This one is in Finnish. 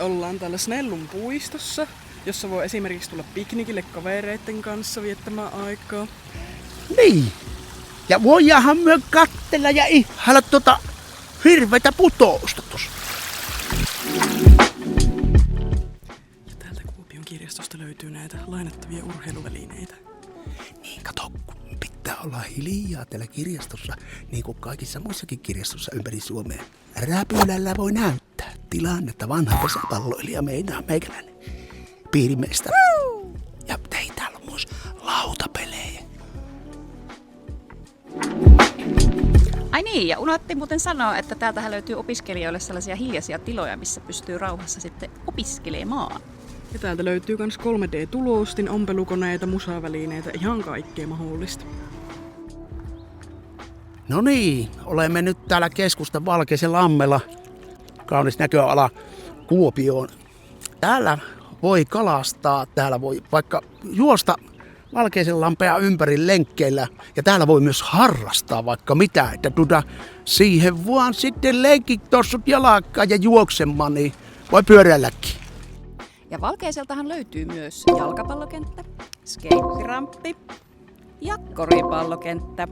ollaan täällä Snellun puistossa, jossa voi esimerkiksi tulla piknikille kavereiden kanssa viettämään aikaa. Niin. Ja voidaanhan myö kattella ja ihailla hirveitä putousta tossa. Ja täältä Kuopion kirjastosta löytyy näitä lainattavia urheiluvälineitä. Niin kato, kun pitää olla hiljaa täällä kirjastossa, niin kuin kaikissa muissakin kirjastossa ympäri Suomea. Räpylällä voi näyttää tilannetta vanha pesäpalloilija meikäläinen piirimeistä. Ja ei täällä on myös lautapelejä. Ai niin, ja unohtiin muuten sanoa, että täältähän löytyy opiskelijoille sellaisia hiljaisia tiloja, missä pystyy rauhassa sitten opiskelemaan. Ja täältä löytyy myös 3D-tuloostin, ompelukoneita, musavälineitä, ihan kaikkea mahdollista. No niin, olemme nyt täällä keskustan Valkeisen lammella. Kaunis näköala Kuopioon. Täällä voi kalastaa, täällä voi vaikka juosta Valkeisen lampea ympäri lenkkeillä. Ja täällä voi myös harrastaa vaikka mitä, että siihen vaan sitten lenkit tossut jalakkaan ja juoksemaan, niin voi pyöräilläkin. Ja Valkeiseltahan löytyy myös jalkapallokenttä, skeittiramppi ja koripallokenttä.